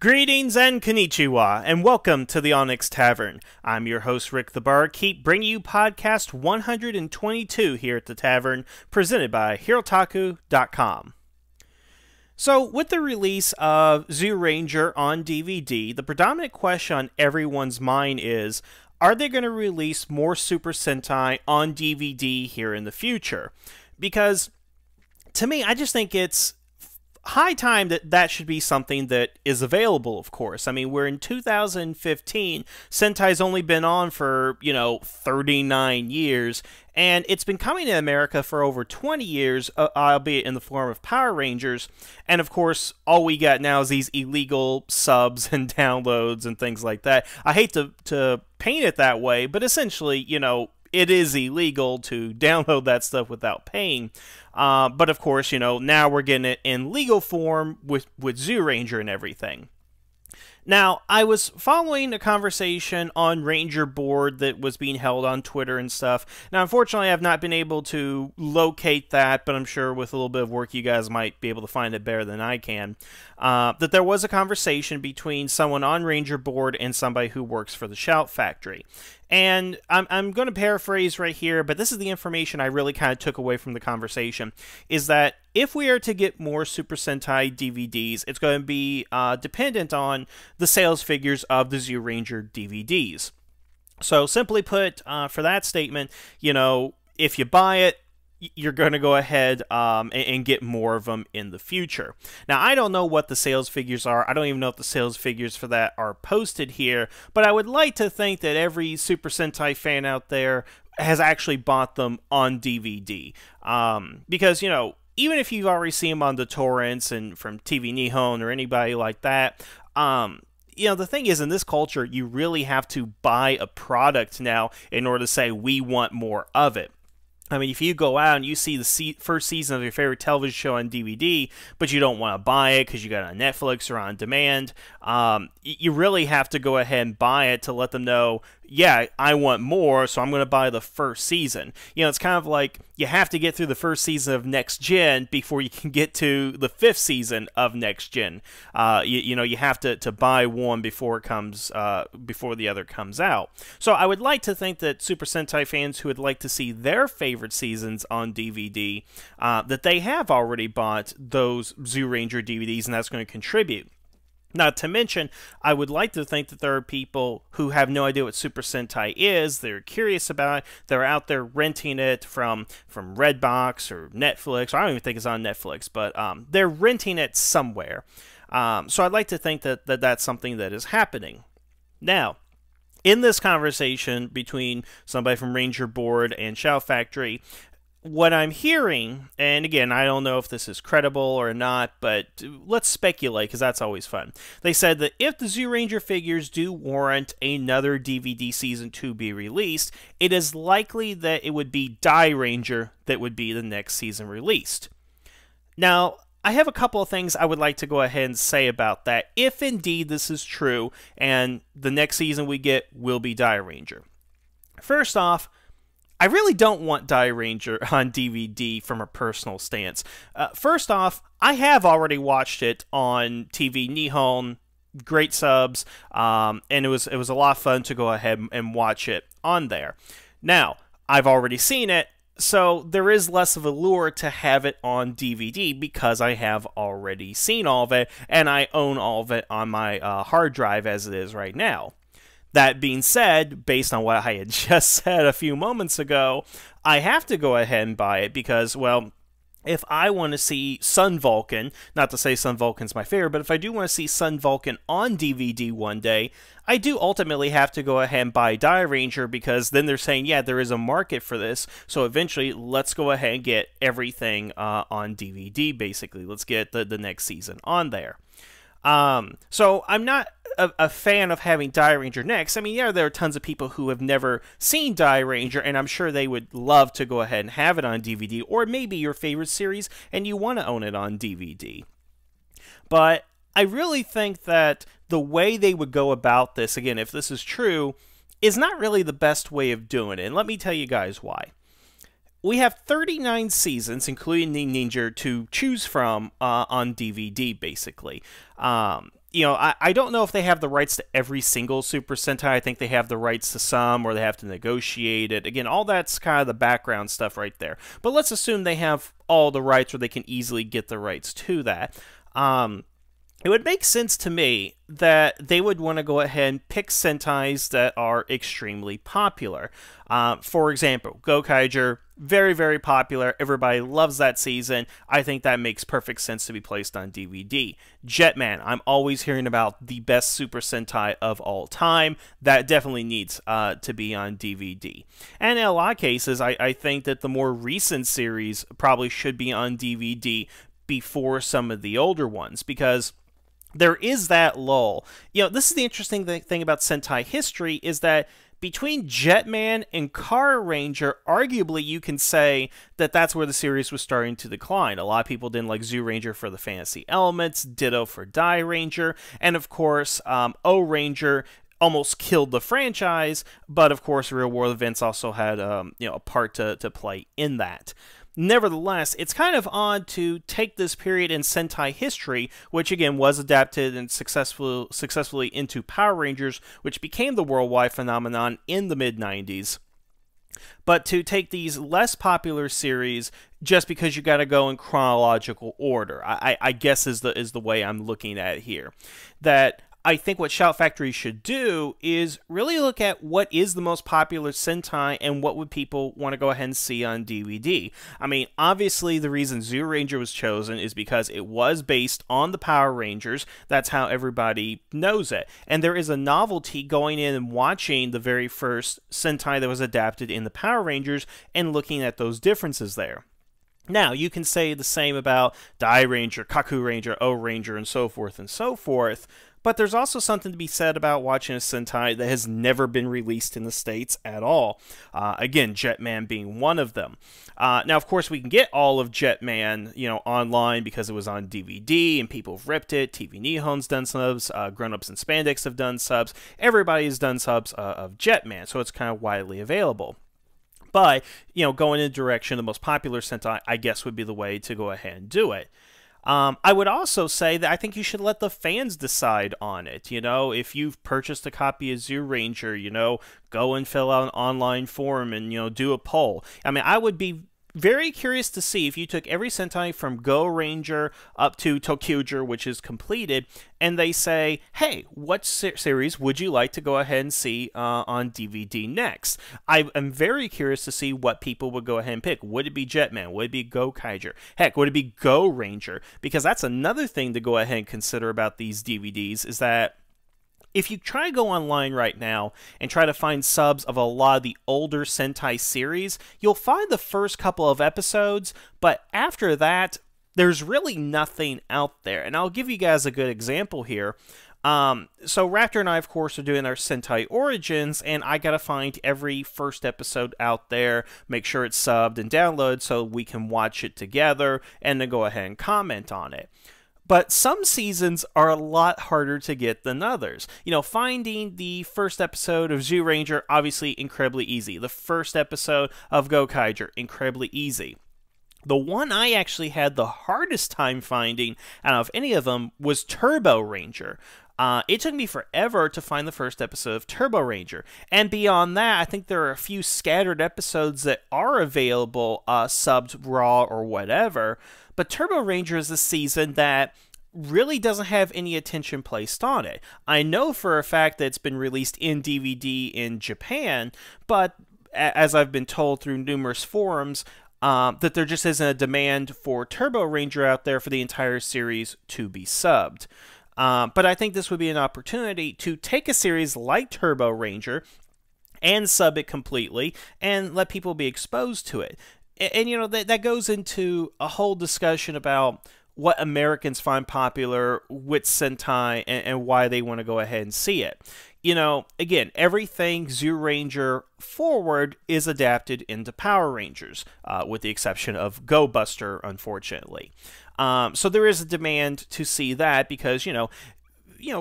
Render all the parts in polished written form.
Greetings and konnichiwa, and welcome to the Onyx Tavern. I'm your host, Rick the Barkeep, bringing you podcast 122 here at the Tavern, presented by Hirotaku.com. So, with the release of Zyuranger on DVD, the predominant question on everyone's mind is, are they going to release more Super Sentai on DVD here in the future? Because, to me, I just think it's high time that that should be something that is available, of course. I mean, we're in 2015, Sentai's only been on for, 39 years, and it's been coming to America for over 20 years, albeit in the form of Power Rangers, and of course, all we got now is these illegal subs and downloads and things like that. I hate to paint it that way, but essentially, it is illegal to download that stuff without paying. But of course, now we're getting it in legal form with Zyuranger and everything. Now, I was following a conversation on Ranger Board that was being held on Twitter and stuff. Now, unfortunately, I've not been able to locate that, but I'm sure with a little bit of work, you guys might be able to find it better than I can. That there was a conversation between someone on Ranger Board and somebody who works for the Shout Factory. And I'm going to paraphrase right here, but this is the information I really kind of took away from the conversation, is that if we are to get more Super Sentai DVDs, it's going to be dependent on the sales figures of the Zyuranger DVDs. So simply put, for that statement, if you buy it, you're going to go ahead and get more of them in the future. Now, I don't know what the sales figures are. I don't even know if the sales figures for that are posted here, but I would like to think that every Super Sentai fan out there has actually bought them on DVD. Because, even if you've already seen them on the torrents and from TV Nihon or anybody like that, the thing is, in this culture, you really have to buy a product now in order to say, we want more of it. I mean, if you go out and you see the first season of your favorite television show on DVD, but you don't want to buy it because you got it on Netflix or on demand, you really have to go ahead and buy it to let them know, yeah, I want more, so I'm going to buy the first season. It's kind of like you have to get through the first season of Next Gen before you can get to the fifth season of Next Gen. You have to buy one before it comes, before the other comes out. So I would like to think that Super Sentai fans who would like to see their favorite seasons on DVD, that they have already bought those Zyuranger DVDs, and that's going to contribute. Not to mention, I would like to think that there are people who have no idea what Super Sentai is, they're curious about it, they're out there renting it from Redbox or Netflix, or I don't even think it's on Netflix, but they're renting it somewhere. So I'd like to think that that's something that is happening. Now, in this conversation between somebody from Ranger Board and Shout Factory, what I'm hearing, and again, I don't know if this is credible or not, but let's speculate, because that's always fun. They said that if the Zyuranger figures do warrant another DVD season to be released, it is likely that it would be Zyuranger that would be the next season released. Now, I have a couple of things I would like to go ahead and say about that, if indeed this is true, and the next season we get will be Zyuranger. First off, I really don't want Zyuranger on DVD from a personal stance. First off, I have already watched it on TV Nihon, great subs, and it was a lot of fun to go ahead and watch it on there. Now, I've already seen it, so there is less of a lure to have it on DVD because I have already seen all of it, and I own all of it on my hard drive as it is right now. That being said, based on what I had just said a few moments ago, I have to go ahead and buy it because, well, if I want to see Sun Vulcan, not to say Sun Vulcan's my favorite, but if I do want to see Sun Vulcan on DVD one day, I do ultimately have to go ahead and buy Zyuranger because then they're saying, yeah, there is a market for this, so eventually let's go ahead and get everything on DVD, basically. Let's get the next season on there. So I'm not a fan of having Zyuranger next. I mean, yeah, there are tons of people who have never seen Zyuranger, and I'm sure they would love to go ahead and have it on DVD, or maybe your favorite series, and you want to own it on DVD. But I really think that the way they would go about this, again, if this is true, is not really the best way of doing it, and let me tell you guys why. We have 39 seasons, including the Ninja, to choose from on DVD, basically. I don't know if they have the rights to every single Super Sentai. I think they have the rights to some, or they have to negotiate it. Again, all that's kind of the background stuff right there. But let's assume they have all the rights, or they can easily get the rights to that. It would make sense to me that they would want to go ahead and pick Sentais that are extremely popular. For example, Gokaiger, very, very popular. Everybody loves that season. I think that makes perfect sense to be placed on DVD. Jetman, I'm always hearing about the best Super Sentai of all time. That definitely needs to be on DVD. And in a lot of cases, I think that the more recent series probably should be on DVD before some of the older ones, because there is that lull. This is the interesting thing about Sentai history, is that between Jetman and Car Ranger, arguably you can say that that's where the series was starting to decline. A lot of people didn't like Zyuranger for the fantasy elements, ditto for Die Ranger, and of course, O-Ranger almost killed the franchise, but of course Real World Events also had a part to play in that. Nevertheless, it's kind of odd to take this period in Sentai history, which again was adapted and successfully into Power Rangers, which became the worldwide phenomenon in the mid-90s, but to take these less popular series just because you got to go in chronological order, I guess is the way I'm looking at it here. That I think what Shout Factory should do is really look at what is the most popular Sentai and what would people want to go ahead and see on DVD. I mean, obviously the reason Zyuranger was chosen is because it was based on the Power Rangers. That's how everybody knows it. And there is a novelty going in and watching the very first Sentai that was adapted in the Power Rangers and looking at those differences there. Now, you can say the same about Dai Ranger, Kaku Ranger, O-Ranger, and so forth, but there's also something to be said about watching a Sentai that has never been released in the States at all. Again, Jetman being one of them. Now, of course, we can get all of Jetman, online because it was on DVD and people have ripped it. TV Nihon's done subs, Grown Ups in Spandex have done subs. Everybody has done subs of Jetman, so it's kind of widely available. But, going in the direction of the most popular Sentai, I guess would be the way to go ahead and do it. I would also say that I think you should let the fans decide on it. If you've purchased a copy of Zyuranger, go and fill out an online form and, do a poll. I mean, I would be very curious to see if you took every Sentai from Go Ranger up to Tokyuger, which is completed, and they say, hey, what series would you like to go ahead and see on DVD next? I am very curious to see what people would go ahead and pick. Would it be Jetman? Would it be Gokaiger? Heck, would it be Go Ranger? Because that's another thing to go ahead and consider about these DVDs, is that if you try to go online right now and try to find subs of a lot of the older Sentai series, you'll find the first couple of episodes, but after that, there's really nothing out there. And I'll give you guys a good example here. So Raptor and I, of course, are doing our Sentai Origins, and I gotta find every first episode out there, make sure it's subbed and downloaded so we can watch it together, and then go ahead and comment on it. But some seasons are a lot harder to get than others. Finding the first episode of Zyuranger, obviously incredibly easy. The first episode of Gokaiger, incredibly easy. The one I actually had the hardest time finding out of any of them was Turbo Ranger. It took me forever to find the first episode of Turbo Ranger. And beyond that, I think there are a few scattered episodes that are available subbed raw or whatever. But Turbo Ranger is a season that really doesn't have any attention placed on it. I know for a fact that it's been released in DVD in Japan, but as I've been told through numerous forums, that there just isn't a demand for Turbo Ranger out there for the entire series to be subbed. But I think this would be an opportunity to take a series like Turbo Ranger and sub it completely and let people be exposed to it. And that goes into a whole discussion about what Americans find popular with Sentai and why they want to go ahead and see it. Again, everything Zyuranger forward is adapted into Power Rangers, with the exception of Go Buster, unfortunately. So there is a demand to see that because,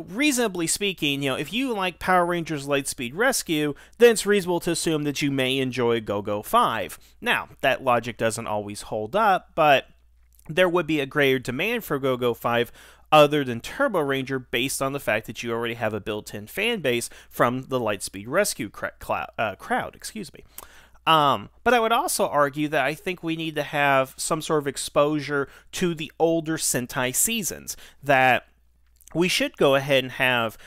reasonably speaking, if you like Power Rangers Lightspeed Rescue, then it's reasonable to assume that you may enjoy Go-Go 5. Now, that logic doesn't always hold up, but there would be a greater demand for Go-Go 5 other than Turbo Ranger based on the fact that you already have a built-in fan base from the Lightspeed Rescue crowd. Excuse me. But I would also argue that I think we need to have some sort of exposure to the older Sentai seasons, that we should go ahead and have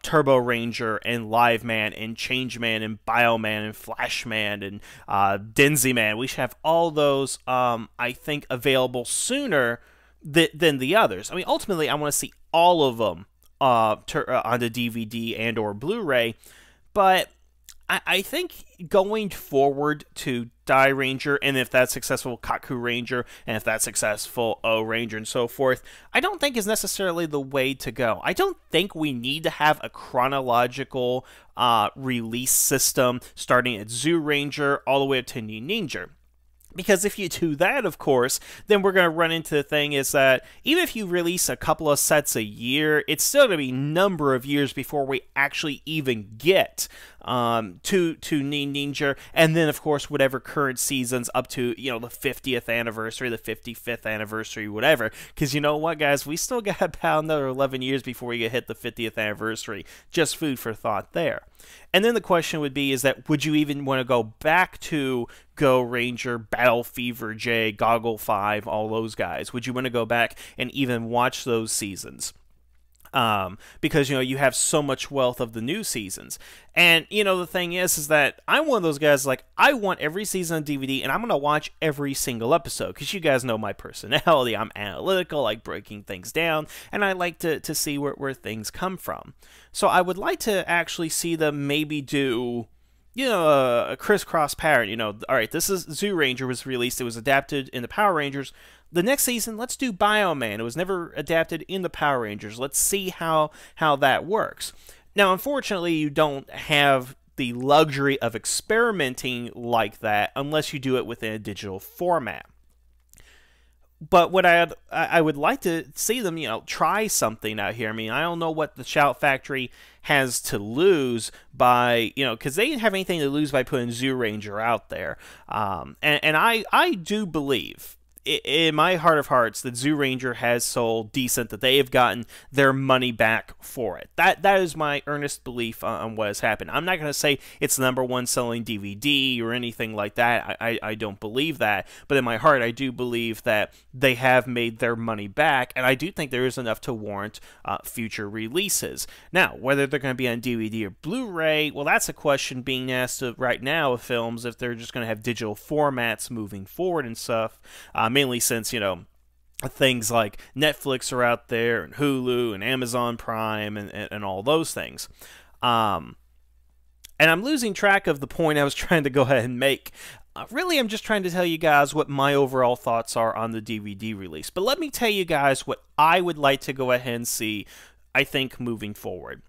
Turbo Ranger and Live Man and Changeman and Bioman and Flashman and Denzi Man. We should have all those, I think, available sooner than the others. I mean, ultimately, I want to see all of them on the DVD and or Blu-ray, but I think going forward to Die Ranger, and if that's successful, Kaku Ranger, and if that's successful, O Ranger, and so forth, I don't think is necessarily the way to go. I don't think we need to have a chronological release system starting at Zyuranger all the way up to Ninja. Because if you do that, of course, then we're going to run into the thing is that even if you release a couple of sets a year, it's still going to be a number of years before we actually even get to Ninja, and then of course whatever current seasons up to, you know, the 50th anniversary, the 55th anniversary, whatever. Because you know what, guys, we still got about another 11 years before we get hit the 50th anniversary. Just food for thought there. And then the question would be is that would you even want to go back to Go Ranger, Battle Fever J, Goggle 5, all those guys? Would you want to go back and even watch those seasons? Because, you know, you have so much wealth of the new seasons. And, you know, the thing is that I'm one of those guys, like, I want every season on DVD, and I'm going to watch every single episode, because you guys know my personality. I'm analytical, I like breaking things down, and I like to see where things come from. So I would like to actually see them maybe do, you know, a crisscross pattern. You know, all right, this is Zyuranger was released, it was adapted in the Power Rangers. The next season, let's do Bioman. It was never adapted in the Power Rangers. Let's see how that works. Now, unfortunately, you don't have the luxury of experimenting like that unless you do it within a digital format. But what I would like to see them, you know, try something out here. I mean, I don't know what the Shout Factory has to lose by, you know, because they didn't have anything to lose by putting Zyuranger out there. And I do believe, in my heart of hearts, that Zyuranger has sold decent, that they have gotten their money back for it. That is my earnest belief on what has happened. I'm not going to say it's the #1 selling DVD or anything like that. I don't believe that. But in my heart, I do believe that they have made their money back, and I do think there is enough to warrant future releases. Now, whether they're going to be on DVD or Blu-ray, well, that's a question being asked right now of films, if they're just going to have digital formats moving forward and stuff. Mainly since, you know, things like Netflix are out there, and Hulu, and Amazon Prime, and all those things. And I'm losing track of the point I was trying to go ahead and make. Really, I'm just trying to tell you guys what my overall thoughts are on the DVD release. But let me tell you guys what I would like to go ahead and see, I think, moving forward.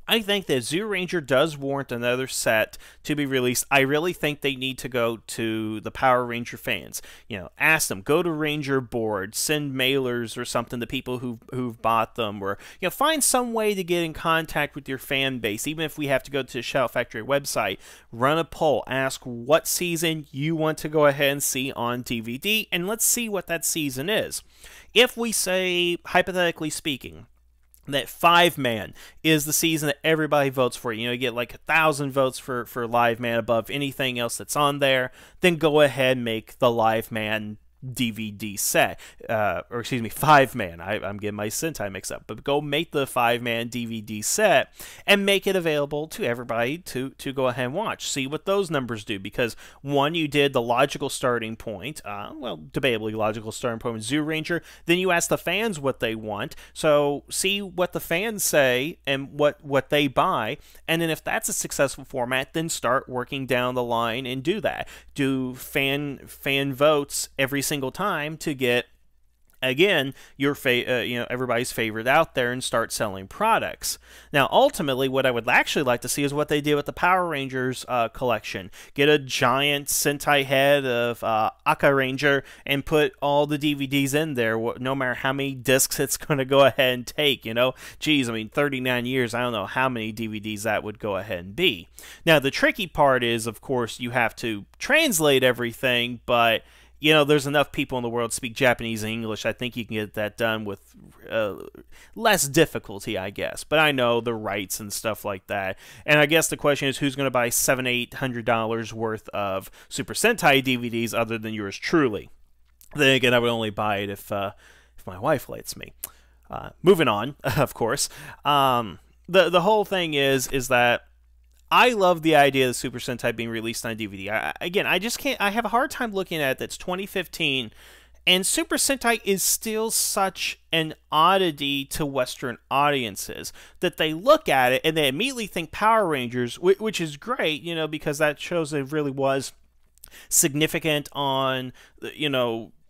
I think that Zyuranger does warrant another set to be released. I really think they need to go to the Power Ranger fans. You know, ask them, go to Ranger Board, send mailers or something to people who've bought them, or, you know, find some way to get in contact with your fan base. Even if we have to go to the Shout Factory website, run a poll, ask what season you want to go ahead and see on DVD, and let's see what that season is. If we say, hypothetically speaking, that 5-Man is the season that everybody votes for. You know, you get like 1,000 votes for Live Man above anything else that's on there. Then go ahead and make the Live Man DVD set, or excuse me, 5-Man. I'm getting my Sentai mixed up, but go make the 5-Man DVD set and make it available to everybody to go ahead and watch. See what those numbers do, because one, you did the logical starting point, well, debatably logical starting point with Zyuranger. Then you ask the fans what they want, so see what the fans say and what they buy, and then if that's a successful format, then start working down the line and do that. Do fan votes every single time to get, again, your you know, everybody's favorite out there, and start selling products. Now, ultimately, what I would actually like to see is what they did with the Power Rangers collection. Get a giant Sentai head of Aka Ranger and put all the DVDs in there, no matter how many discs it's going to go ahead and take, you know. Geez, I mean, 39 years, I don't know how many DVDs that would go ahead and be. Now, the tricky part is, of course, you have to translate everything, but there's enough people in the world speak Japanese and English. I think you can get that done with less difficulty, I guess. But I know the rights and stuff like that. And I guess the question is, who's going to buy $700-800 worth of Super Sentai DVDs other than yours truly? Then again, I would only buy it if my wife lets me. Moving on, of course. The whole thing is that I love the idea of Super Sentai being released on DVD. I just can't. I have a hard time looking at it. That's 2015, and Super Sentai is still such an oddity to Western audiences that they look at it and they immediately think Power Rangers, which is great, because that shows it really was significant on,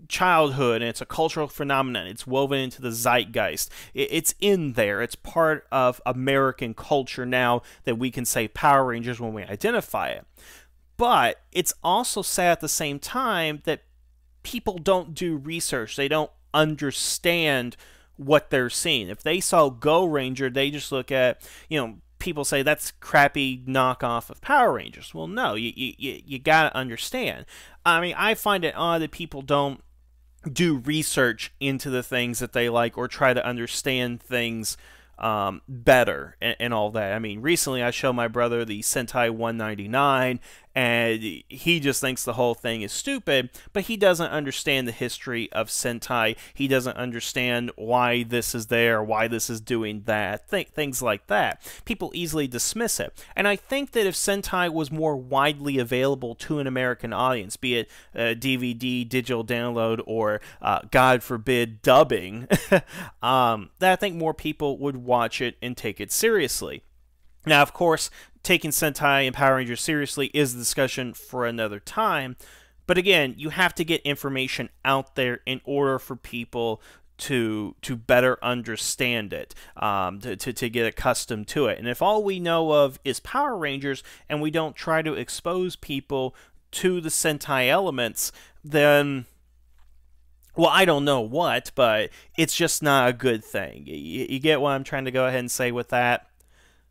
childhood, and it's a cultural phenomenon. It's woven into the zeitgeist. It's in there. It's part of American culture now that we can say Power Rangers when we identify it. But it's also sad at the same time that people don't do research. They don't understand what they're seeing. If they saw Go Ranger, they just look at, people say that's crappy knockoff of Power Rangers. Well, no, you gotta understand. I mean, I find it odd that people don't do research into the things that they like or try to understand things better and all that. I mean, recently I showed my brother the Sentai 199, and he just thinks the whole thing is stupid, but he doesn't understand the history of Sentai. He doesn't understand why this is there, why this is doing that, things like that. People easily dismiss it. And I think that if Sentai was more widely available to an American audience, be it DVD, digital download, or God forbid, dubbing, that I think more people would watch it and take it seriously. Now, of course, taking Sentai and Power Rangers seriously is a discussion for another time, but again, you have to get information out there in order for people to better understand it, to get accustomed to it. And if all we know of is Power Rangers and we don't try to expose people to the Sentai elements, then, well, I don't know what, but it's just not a good thing. You get what I'm trying to go ahead and say with that?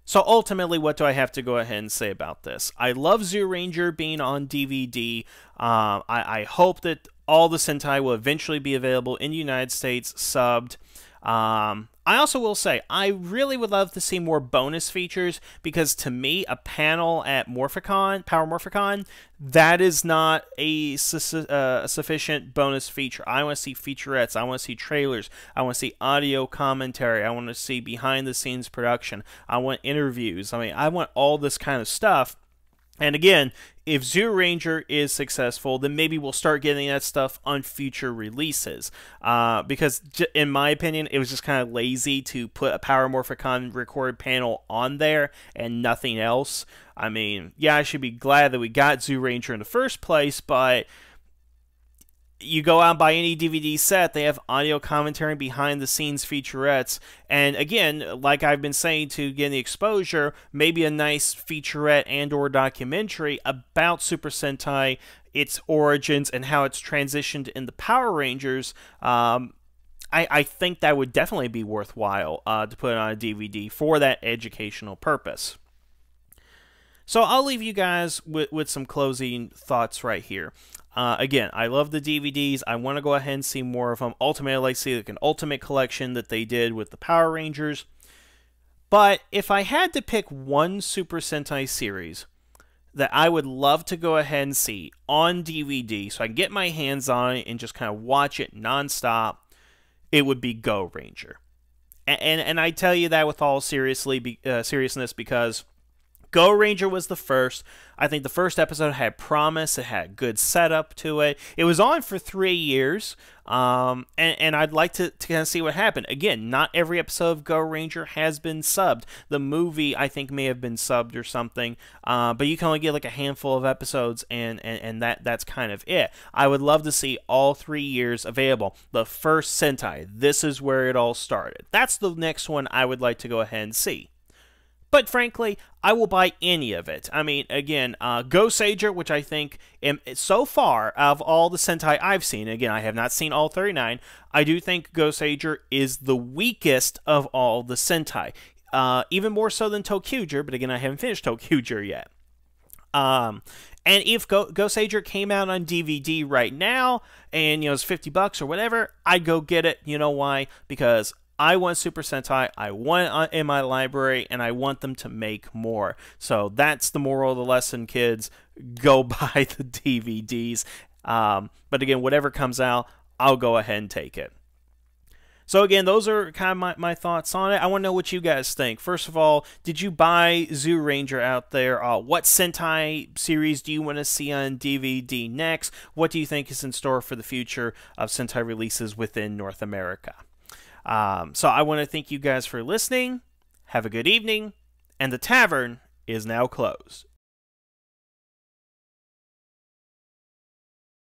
So ultimately, what do I have to go ahead and say about this? I love Zyuranger being on DVD. I hope that all the Sentai will eventually be available in the United States, subbed. I also will say, I really would love to see more bonus features, because to me, a panel at Morphicon, Power Morphicon, that is not a sufficient bonus feature. I want to see featurettes, I want to see trailers, I want to see audio commentary, I want to see behind-the-scenes production, I want interviews, I want all this kind of stuff. And again, if Zyuranger is successful, then maybe we'll start getting that stuff on future releases. Because, in my opinion, it was just kind of lazy to put a Power Morphicon recorded panel on there and nothing else. I mean, yeah, I should be glad that we got Zyuranger in the first place, but you go out and buy any DVD set, they have audio commentary, behind-the-scenes featurettes, and again, like I've been saying, to get the exposure, maybe a nice featurette and or documentary about Super Sentai, its origins, and how it's transitioned in the Power Rangers. I think that would definitely be worthwhile to put on a DVD for that educational purpose. So I'll leave you guys with some closing thoughts right here. Again, I love the DVDs. I want to go ahead and see more of them. Ultimately, I like to see like an Ultimate Collection that they did with the Power Rangers. But if I had to pick one Super Sentai series that I would love to go ahead and see on DVD so I can get my hands on it and just kind of watch it nonstop, it would be Go Ranger. And I tell you that with all seriousness, because Go Ranger was the first. I think the first episode had promise. It had good setup to it. It was on for 3 years, and I'd like to kind of see what happened. Again, not every episode of Go Ranger has been subbed. The movie, I think, may have been subbed or something, but you can only get like a handful of episodes, and that's kind of it. I would love to see all 3 years available. The first Sentai, this is where it all started. That's the next one I would like to go ahead and see. But frankly, I will buy any of it. I mean, again, Go-Sager, which I think, so far, of all the Sentai I've seen, again, I have not seen all 39, I do think Go-Sager is the weakest of all the Sentai. Even more so than ToQger, but again, I haven't finished ToQger yet. And if Ghost Ager came out on DVD right now, and it's $50 or whatever, I'd go get it. You know why? Because I want Super Sentai, I want it in my library, and I want them to make more. So that's the moral of the lesson, kids. Go buy the DVDs. But again, whatever comes out, I'll go ahead and take it. So again, those are kind of my thoughts on it. I want to know what you guys think. First of all, did you buy Zyuranger out there? What Sentai series do you want to see on DVD next? What do you think is in store for the future of Sentai releases within North America? So I want to thank you guys for listening. Have a good evening. And the tavern is now closed.